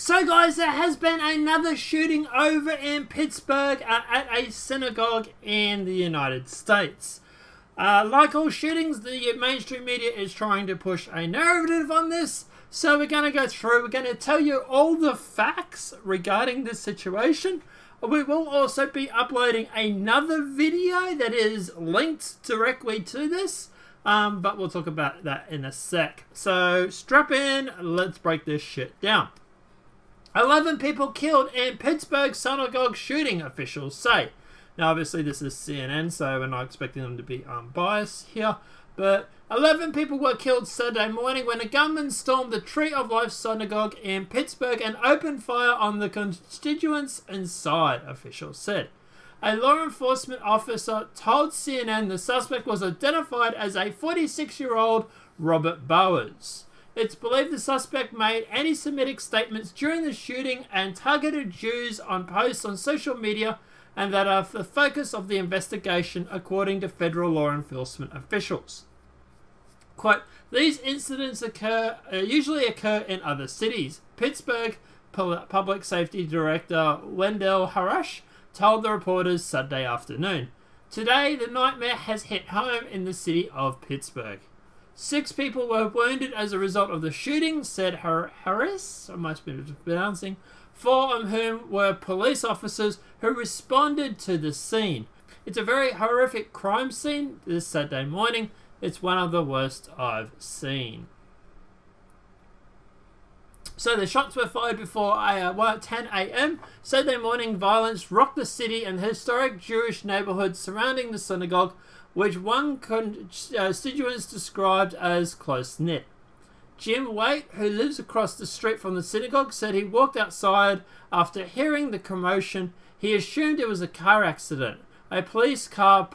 So guys, there has been another shooting over in Pittsburgh at a synagogue in the United States. Like all shootings, the mainstream media is trying to push a narrative on this. So we're going to go through, we're going to tell you all the facts regarding this situation. We will also be uploading another video that is linked directly to this. But we'll talk about that in a sec. So strap in, let's break this shit down. 11 people killed in Pittsburgh synagogue shooting, officials say. Now, obviously, this is CNN, so we're not expecting them to be unbiased here. But 11 people were killed Saturday morning when a gunman stormed the Tree of Life synagogue in Pittsburgh and opened fire on the constituents inside, officials said. A law enforcement officer told CNN the suspect was identified as a 46-year-old Robert Bowers. It's believed the suspect made anti-Semitic statements during the shooting and targeted Jews on posts on social media, and that are the focus of the investigation, according to federal law enforcement officials. Quote, these incidents usually occur in other cities. Pittsburgh Public Safety Director Wendell Harash told the reporters Saturday afternoon. Today, the nightmare has hit home in the city of Pittsburgh. 6 people were wounded as a result of the shooting, said Harris, I must be pronouncing, 4 of whom were police officers who responded to the scene. It's a very horrific crime scene this Saturday morning. It's one of the worst I've seen. So the shots were fired before 10 a.m. Saturday morning. Violence rocked the city and the historic Jewish neighborhood surrounding the synagogue, which one constituents described as close-knit. Jim Waite, who lives across the street from the synagogue, said he walked outside after hearing the commotion. He assumed it was a car accident. A police car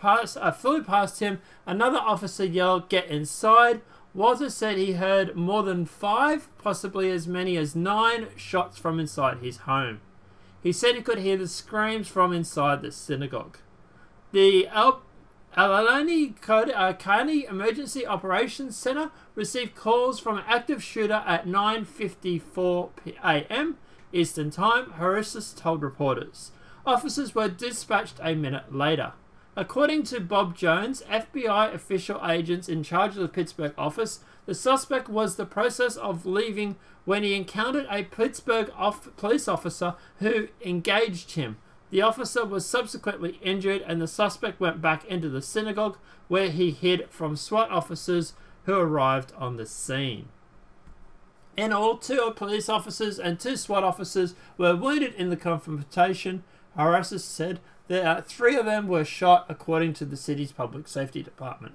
flew past him. Another officer yelled, "Get inside." Walter said he heard more than 5, possibly as many as 9 shots from inside his home. He said he could hear the screams from inside the synagogue. The Allegheny County Emergency Operations Center received calls from an active shooter at 9:54 a.m. Eastern Time, Harris told reporters. Officers were dispatched a minute later. According to Bob Jones, FBI official agents in charge of the Pittsburgh office, the suspect was in the process of leaving when he encountered a Pittsburgh police officer who engaged him. The officer was subsequently injured and the suspect went back into the synagogue where he hid from SWAT officers who arrived on the scene. In all, 2 police officers and 2 SWAT officers were wounded in the confrontation. Harris said that 3 of them were shot, according to the city's public safety department.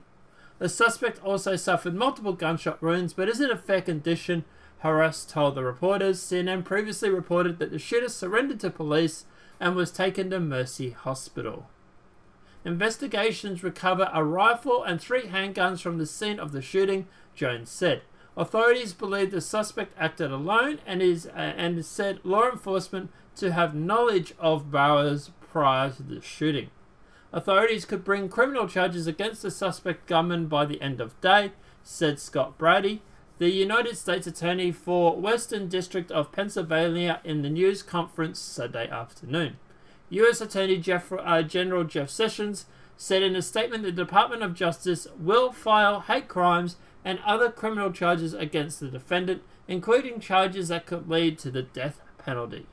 The suspect also suffered multiple gunshot wounds but is in a fair condition, Harris told the reporters. CNN previously reported that the shooter surrendered to police and was taken to Mercy Hospital. Investigations recover a rifle and 3 handguns from the scene of the shooting, Jones said. Authorities believe the suspect acted alone and said law enforcement to have knowledge of Bowers prior to the shooting. Authorities could bring criminal charges against the suspect gunman by the end of day, said Scott Brady, the United States Attorney for Western District of Pennsylvania, in the news conference Saturday afternoon. U.S. Attorney General Jeff Sessions said in a statement the Department of Justice will file hate crimes and other criminal charges against the defendant, including charges that could lead to the death penalty.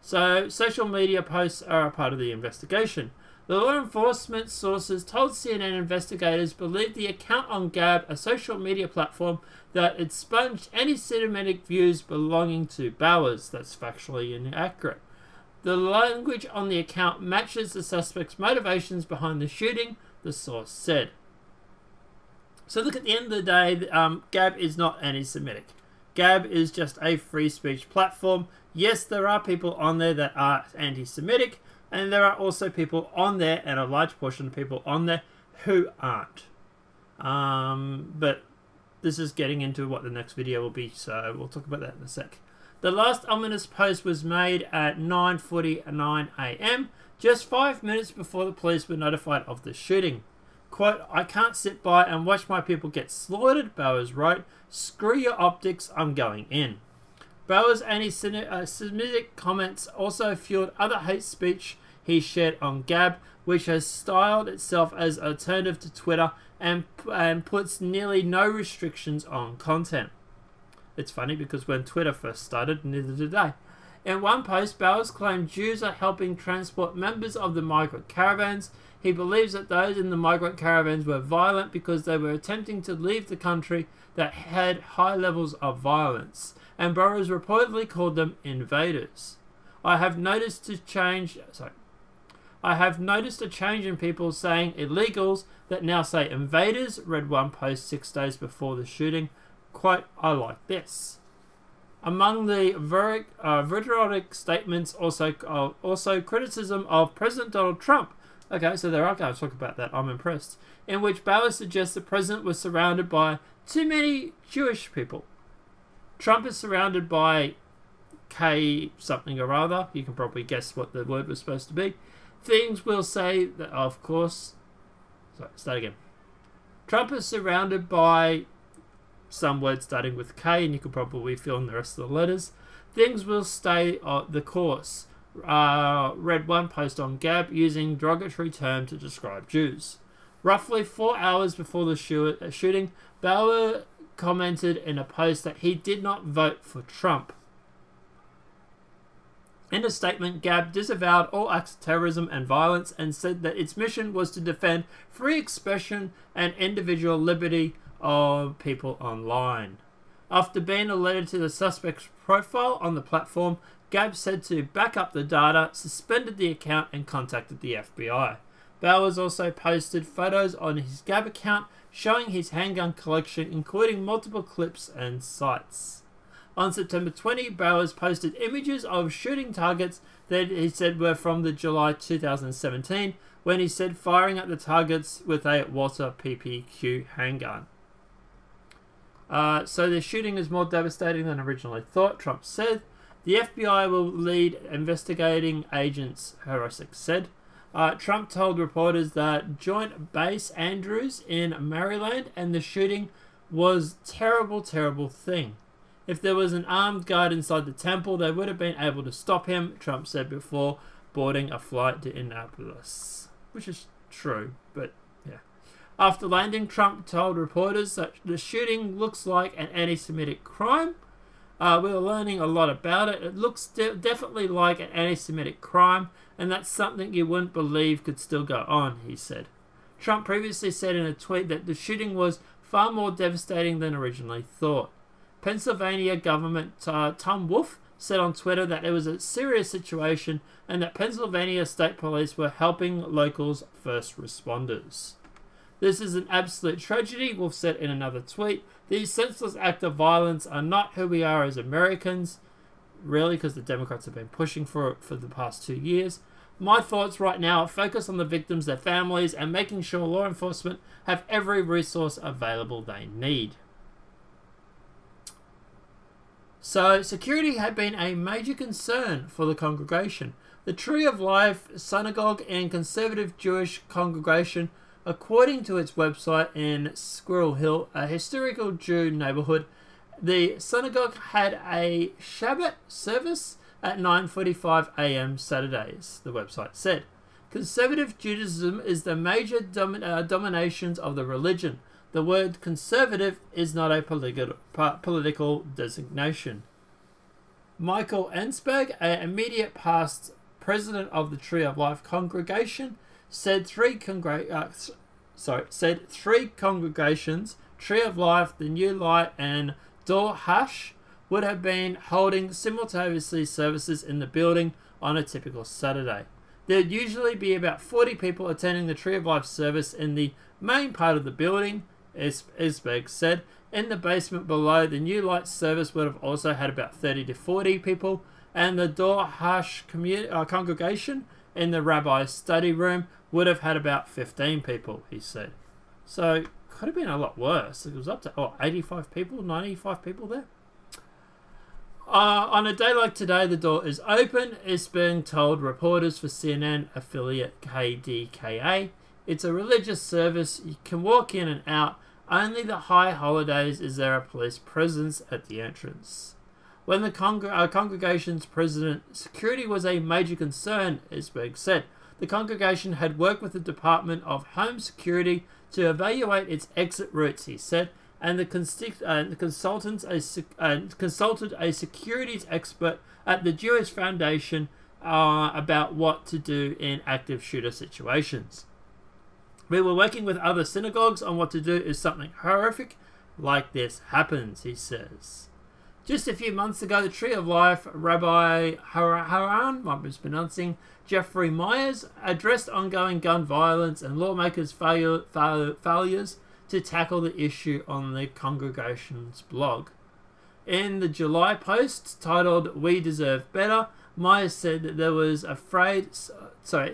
So, social media posts are a part of the investigation. The law enforcement sources told CNN investigators believe the account on Gab, a social media platform, that it sponged anti-Semitic views belonging to Bowers. That's factually inaccurate. The language on the account matches the suspect's motivations behind the shooting, the source said. So look, at the end of the day, Gab is not anti-Semitic. Gab is just a free speech platform. Yes, there are people on there that are anti-Semitic, and there are also people on there, and a large portion of people on there, who aren't. But this is getting into what the next video will be, so we'll talk about that in a sec. The last ominous post was made at 9:49 a.m., just 5 minutes before the police were notified of the shooting. Quote, "I can't sit by and watch my people get slaughtered," Bowers wrote. "Screw your optics, I'm going in." Bauer's anti-Semitic comments also fueled other hate speech he shared on Gab, which has styled itself as an alternative to Twitter and puts nearly no restrictions on content. It's funny because when Twitter first started, neither did they. In one post, Bowers claimed Jews are helping transport members of the migrant caravans. He believes that those in the migrant caravans were violent because they were attempting to leave the country that had high levels of violence, and Bowers reportedly called them invaders. I have noticed a change in people saying illegals that now say invaders, read one post 6 days before the shooting. Quote, I like this. Among the vitriolic statements, also criticism of President Donald Trump. Okay, so there are going to talk about that. I'm impressed. In which Bauer suggests the president was surrounded by too many Jewish people. Trump is surrounded by K something or other. You can probably guess what the word was supposed to be. Things will say that, of course. Sorry, start again. Trump is surrounded by some words starting with K, and you could probably fill in the rest of the letters. Things will stay the course. Read one post on Gab using derogatory term to describe Jews. Roughly 4 hours before the shooting, Bauer commented in a post that he did not vote for Trump. In a statement, Gab disavowed all acts of terrorism and violence and said that its mission was to defend free expression and individual liberty of people online. After being alerted to the suspect's profile on the platform, Gab said to back up the data, suspended the account and contacted the FBI. Bowers also posted photos on his Gab account showing his handgun collection, including multiple clips and sights. On September 20, Bowers posted images of shooting targets that he said were from the July 2017, when he said firing at the targets with a Walter PPQ handgun. So the shooting is more devastating than originally thought, Trump said. The FBI will lead investigating agents, Horacek said. Trump told reporters that Joint Base Andrews in Maryland and the shooting was terrible, terrible thing. If there was an armed guard inside the temple, they would have been able to stop him, Trump said before boarding a flight to Indianapolis. Which is true, but yeah. After landing, Trump told reporters that the shooting looks like an anti-Semitic crime. We're learning a lot about it. It looks definitely like an anti-Semitic crime, and that's something you wouldn't believe could still go on, he said. Trump previously said in a tweet that the shooting was far more devastating than originally thought. Pennsylvania Governor Tom Wolf said on Twitter that it was a serious situation and that Pennsylvania State Police were helping locals' first responders. This is an absolute tragedy, Wolf said in another tweet. These senseless acts of violence are not who we are as Americans. Really, because the Democrats have been pushing for it for the past 2 years. My thoughts right now are focused on the victims, their families, and making sure law enforcement have every resource available they need. So, security had been a major concern for the congregation. The Tree of Life synagogue and conservative Jewish congregation, according to its website in Squirrel Hill, a historical Jew neighborhood, the synagogue had a Shabbat service at 9:45 a.m. Saturdays, the website said. Conservative Judaism is the major dominations of the religion. The word conservative is not a political designation. Michael Ensberg, an immediate past president of the Tree of Life congregation, said three congregations, Tree of Life, the New Light, and Dor Hash, would have been holding simultaneously services in the building on a typical Saturday. There would usually be about 40 people attending the Tree of Life service in the main part of the building, Ensberg said. In the basement below, the New Light service would have also had about 30 to 40 people, and the Dor Hash congregation in the rabbi's study room would have had about 15 people, he said. So, could have been a lot worse. It was up to 85 people, 95 people there. On a day like today, the door is open, Ensberg told reporters for CNN affiliate KDKA. It's a religious service. You can walk in and out. Only the high holidays is there a police presence at the entrance. When the congregation's president, security was a major concern, Isberg said. The congregation had worked with the Department of Home Security to evaluate its exit routes, he said, and consulted a securities expert at the Jewish Foundation about what to do in active shooter situations. We were working with other synagogues on what to do if something horrific like this happens, he says. Just a few months ago, the Tree of Life Rabbi Haran, I'm mispronouncing, Jeffrey Myers, addressed ongoing gun violence and lawmakers' failures to tackle the issue on the congregation's blog. In the July post titled "We Deserve Better," Myers said that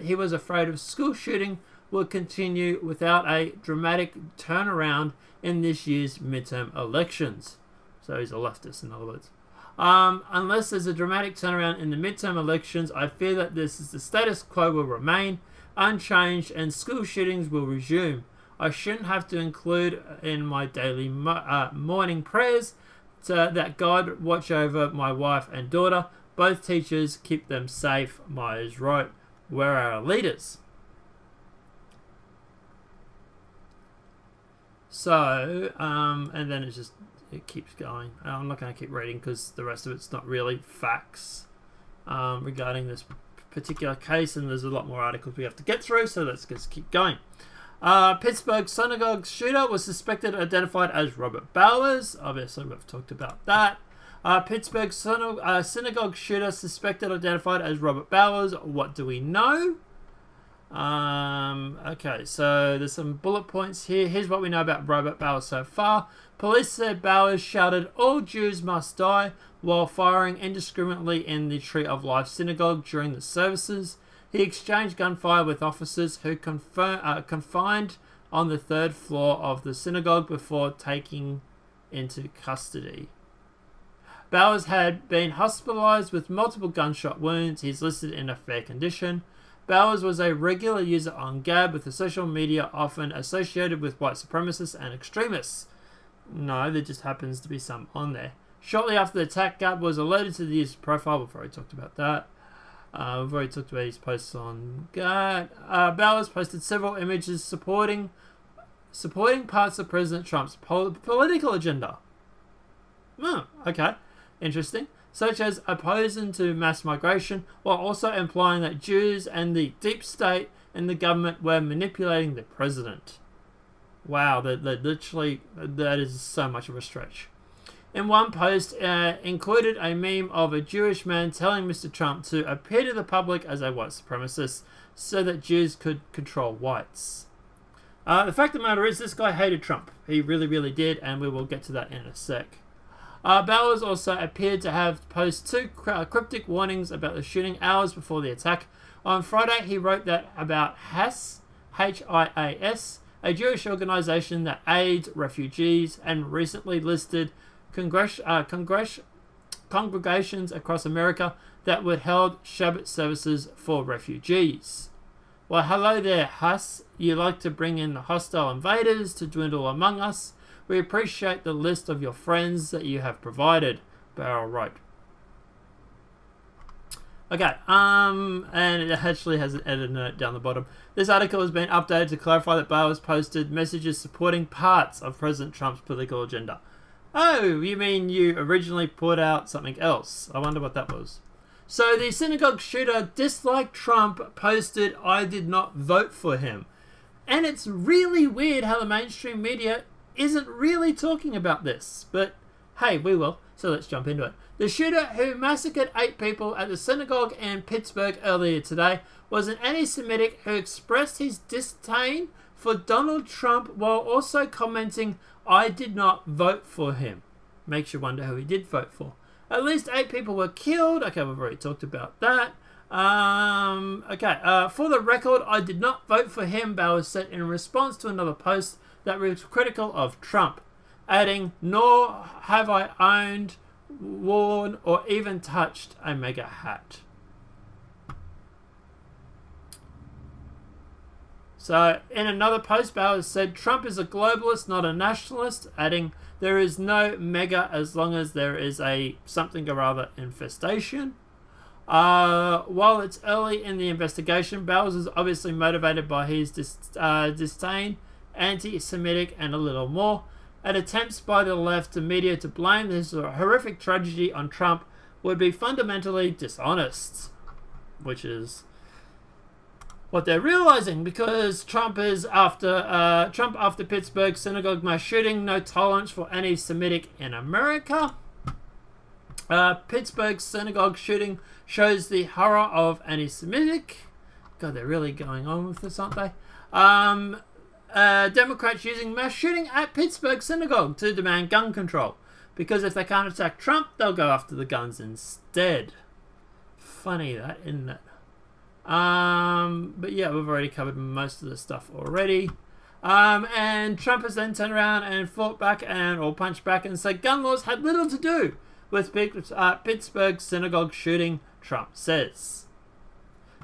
he was afraid of school shooting would continue without a dramatic turnaround in this year's midterm elections. So he's a leftist, in other words. Unless there's a dramatic turnaround in the midterm elections, I fear that the status quo will remain unchanged and school shootings will resume. I shouldn't have to include in my daily morning prayers that God watch over my wife and daughter. Both teachers, keep them safe, Myers wrote. Where are our leaders? So, and then it keeps going. I'm not going to keep reading because the rest of it's not really facts regarding this particular case, and there's a lot more articles we have to get through, so let's just keep going. Pittsburgh synagogue shooter was suspected and identified as Robert Bowers. Obviously, we've talked about that. Pittsburgh synagogue shooter suspected and identified as Robert Bowers. What do we know? Okay, so there's some bullet points here. Here's what we know about Robert Bowers so far. Police said Bowers shouted, "All Jews must die," while firing indiscriminately in the Tree of Life synagogue during the services. He exchanged gunfire with officers who confined on the third floor of the synagogue before taking into custody. Bowers had been hospitalized with multiple gunshot wounds. He's listed in a fair condition. Bowers was a regular user on Gab, with the social media often associated with white supremacists and extremists. No, there just happens to be some on there. Shortly after the attack, Gab was alerted to the user's profile. We've already talked about that. We've already talked about his posts on Gab. Bowers posted several images supporting parts of President Trump's political agenda. Oh, okay. Interesting. Such as opposing to mass migration, while also implying that Jews and the deep state and the government were manipulating the president. Wow, that is so much of a stretch. In one post, included a meme of a Jewish man telling Mr. Trump to appear to the public as a white supremacist so that Jews could control whites. The fact of the matter is, this guy hated Trump. He really, really did, and we will get to that in a sec. Bowers also appeared to have posted two cryptic warnings about the shooting hours before the attack. On Friday, he wrote that about HIAS, H-I-A-S, a Jewish organization that aids refugees, and recently listed congregations across America that would hold Shabbat services for refugees. Well, hello there, Huss. You like to bring in the hostile invaders to dwindle among us. We appreciate the list of your friends that you have provided, Barrel wrote. Okay, and it actually has an edited note down the bottom. This article has been updated to clarify that Bowers posted messages supporting parts of President Trump's political agenda. Oh, you mean you originally put out something else? I wonder what that was. So the synagogue shooter disliked Trump, posted, "I did not vote for him." And it's really weird how the mainstream media isn't really talking about this, but hey, we will, so let's jump into it. The shooter, who massacred 8 people at the synagogue in Pittsburgh earlier today, was an anti-Semitic who expressed his disdain for Donald Trump while also commenting, "I did not vote for him." Makes you wonder who he did vote for. At least 8 people were killed. Okay, we've already talked about that. For the record, I did not vote for him, Bowers said in response to another post that was critical of Trump, adding, "Nor have I owned, worn, or even touched a MAGA hat." So, in another post, Bowers said, Trump is a globalist, not a nationalist, adding, there is no mega as long as there is a something or other infestation. While it's early in the investigation, Bowers is obviously motivated by his disdain, anti-Semitic, and a little more. And attempts by the left and media to blame this horrific tragedy on Trump would be fundamentally dishonest, which is what they're realizing, because Trump after Pittsburgh synagogue mass shooting, no tolerance for anti-Semitic in America. Pittsburgh synagogue shooting shows the horror of anti-Semitic. God, they're really going on with this, aren't they? Democrats using mass shooting at Pittsburgh synagogue to demand gun control, because if they can't attack Trump, they'll go after the guns instead. Funny that, isn't it? But yeah, we've already covered most of the stuff already. And Trump has then turned around and fought back or punched back and said gun laws had little to do with Pittsburgh synagogue shooting, Trump says.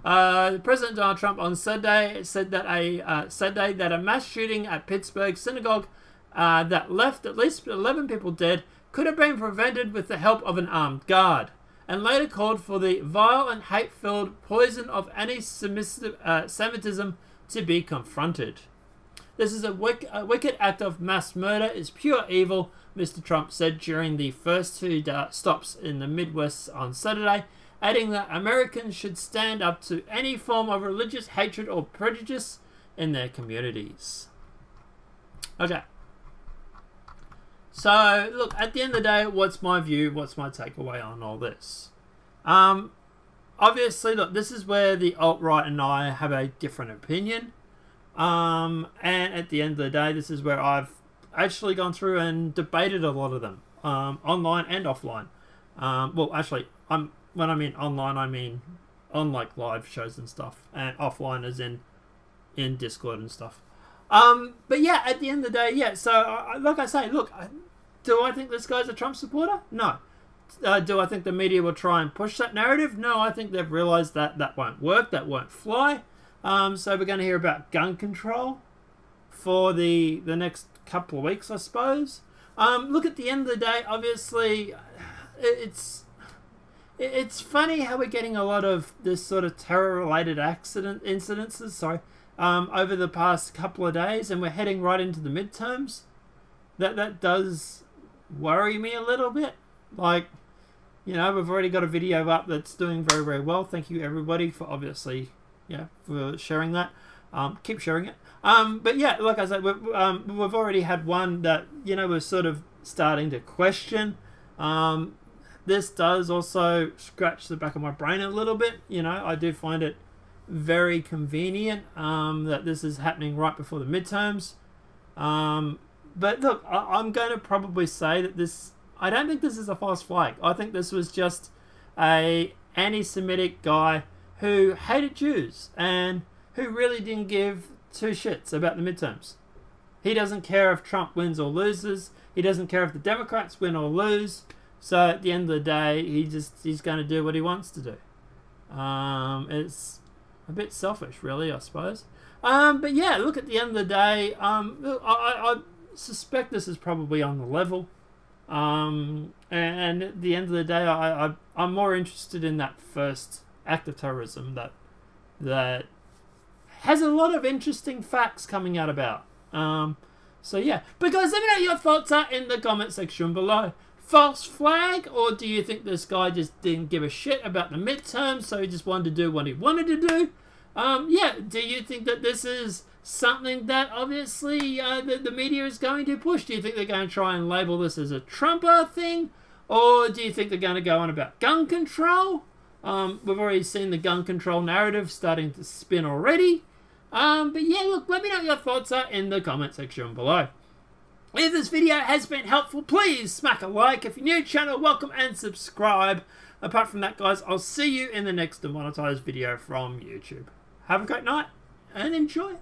President Donald Trump on Saturday said that a mass shooting at Pittsburgh synagogue that left at least 11 people dead could have been prevented with the help of an armed guard, and later called for the vile and hate-filled poison of anti-Semitism to be confronted. This is a wicked act of mass murder, is pure evil, Mr. Trump said during the first two stops in the Midwest on Saturday, adding that Americans should stand up to any form of religious hatred or prejudice in their communities. Okay. So, look, at the end of the day, what's my view? What's my takeaway on all this? Obviously, look, this is where the alt-right and I have a different opinion. And at the end of the day, this is where I've actually gone through and debated a lot of them, online and offline. Well, actually, when I mean online, I mean on like live shows and stuff, and offline as in Discord and stuff. But yeah, at the end of the day, yeah, so like I say, look, do I think this guy's a Trump supporter? No. Do I think the media will try and push that narrative? No, I think they've realized that that won't work, that won't fly. So we're going to hear about gun control for the next couple of weeks, I suppose. Look, at the end of the day, obviously, it's funny how we're getting a lot of this sort of terror-related incidences, over the past couple of days, and we're heading right into the midterms. That does worry me a little bit. Like, you know, we've already got a video up that's doing very, very well. Thank you, everybody, for obviously, yeah, for sharing that. Keep sharing it. But yeah, like I said, we've already had one that, you know, we're sort of starting to question. This does also scratch the back of my brain a little bit. You know, I do find it very convenient that this is happening right before the midterms. But look, I'm going to probably say that I don't think this is a false flag. I think this was just a anti-Semitic guy who hated Jews and who really didn't give two shits about the midterms. He doesn't care if Trump wins or loses. He doesn't care if the Democrats win or lose. So at the end of the day, he's going to do what he wants to do. It's a bit selfish, really, I suppose. But yeah, look, at the end of the day, I suspect this is probably on the level. And at the end of the day, I'm more interested in that first act of terrorism that has a lot of interesting facts coming out about. So yeah, but guys, let me know what your thoughts are in the comment section below. False flag, or do you think this guy just didn't give a shit about the midterms, so he just wanted to do what he wanted to do? Yeah, do you think that this is something that obviously the media is going to push? Do you think they're going to try and label this as a Trumper thing? Or do you think they're going to go on about gun control? We've already seen the gun control narrative starting to spin already. But yeah, look, let me know what your thoughts are in the comment section below. If this video has been helpful, please smack a like. If you're new to the channel, welcome and subscribe. Apart from that, guys, I'll see you in the next demonetized video from YouTube. Have a great night and enjoy.